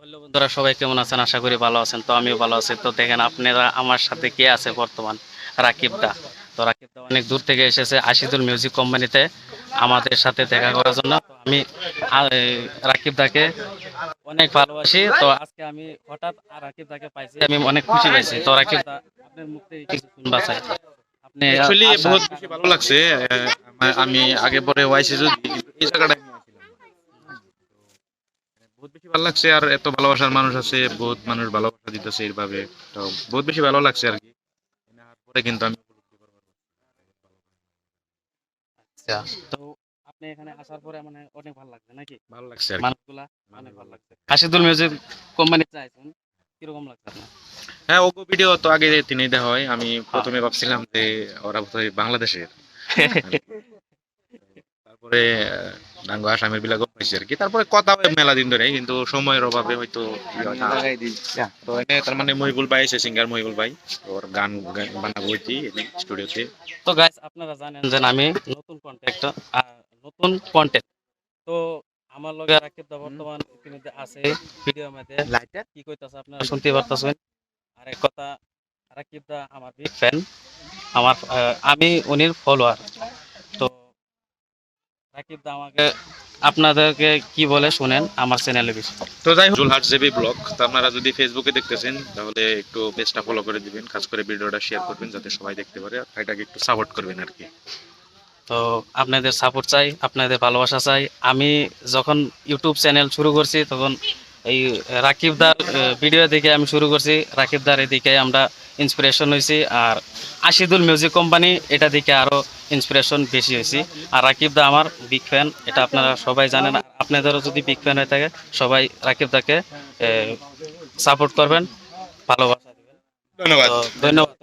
Hello বন্ধুরা, সবাই কেমন আছেন? আশা করি ভালো আছেন। তো আমিও ভালো আছি। তো দেখেন আপনারা আমার সাথে কে আছে বর্তমান, রাকিব দা। তো রাকিব দা অনেক দূর থেকে এসেছে আশিদুল মিউজিক কোম্পানিতে আমাদের সাথে দেখা করার জন্য। তো আমি এই রাকিব দাকে অনেক ভালোবাসি। তো আজকে আমি হঠাৎ রাকিব দাকে পাইছি, আমি অনেক খুশি পাইছি। তো রাকিব দা, আপনার মুখ থেকে কিছু শুনবা চাই। আপনি অ্যাকচুয়ালি আসার বহুত বেশি ভালো লাগছে। আমি আগে পরে ওয়াইসি যদি এই জায়গাটা বহুত বেশি ভালো লাগছে, আর এত ভালোবাসার মানুষ আছে, বহুত মানুষ ভালোবাসা দিতেছে এইভাবে। তো বহুত বেশি ভালো লাগছে আর কি। পরে কিন্তু আমি আচ্ছা, তো আপনি এখানে আসার পরে মানে অনেক ভালো লাগছে নাকি? ভালো লাগছে আর কি। মানুষগুলা অনেক ভালো লাগছে। আশিদুল মিউজিক কোম্পানিতে আইছেন, কিরকম লাগছে আপনার? হ্যাঁ, ওগো ভিডিও তো আগে তিনি দেওয়া হয়। আমি প্রথমে ভাবছিলাম যে ওরা বোধহয় বাংলাদেশের। তারপরে নাঙ্গো আসামের বিলাগও পাইছি আর কি। তারপরে কথা হয় মেলা দিন ধরে, কিন্তু সময়ের অভাবে হয়তো ই হয় না। তো এনে তার মানে মহিবুল ভাই এসে, সিঙ্গার মহিবুল ভাই। তো ওর গান গান বানাবো স্টুডিওতে। তো গাইস, আপনারা জানেন যে আমি নতুন কন্টেন্ট, নতুন কন্টেন্ট। তো আমার লগে রাকিব দা বর্তমান ইতিমধ্যে আছে ভিডিওর মধ্যে। কি কইতাছে আপনারা শুনতে পারতাছেন। আরেক কথা, রাকিব দা আমার বিগ ফ্যান। আমার আমি উনির ফলোয়ার। তো রাকিব দা আমাকে, আপনাদেরকে কি বলে শুনেন আমার চ্যানেলে বেশি। তো যাই হোক, জুলহাট জেবি ব্লগ। তো আপনারা যদি ফেসবুকে দেখতেছেন তাহলে একটু পেজটা ফলো করে দিবেন, কাজ করে ভিডিওটা শেয়ার করবেন যাতে সবাই দেখতে পারে, আর এটাকে একটু সাপোর্ট করবেন আর কি। তো আপনাদের সাপোর্ট চাই, আপনাদের ভালোবাসা চাই। আমি যখন ইউটিউব চ্যানেল শুরু করছি তখন এই রাকিবদার ভিডিও দেখে আমি শুরু করছি। রাকিবদার এদিকে আমরা ইন্সপিরেশন হয়েছি, আর আশিদুল মিউজিক কোম্পানি এটা দেখে আরও ইন্সপিরেশন বেশি হয়েছি। আর রাকিবদা আমার বিগ ফ্যান, এটা আপনারা সবাই জানেন। আর আপনাদেরও যদি বিগ ফ্যান হয়ে থাকে, সবাই রাকিবদাকে সাপোর্ট করবেন, ভালোবাসা দেবেন। ধন্যবাদ। তো ধন্যবাদ।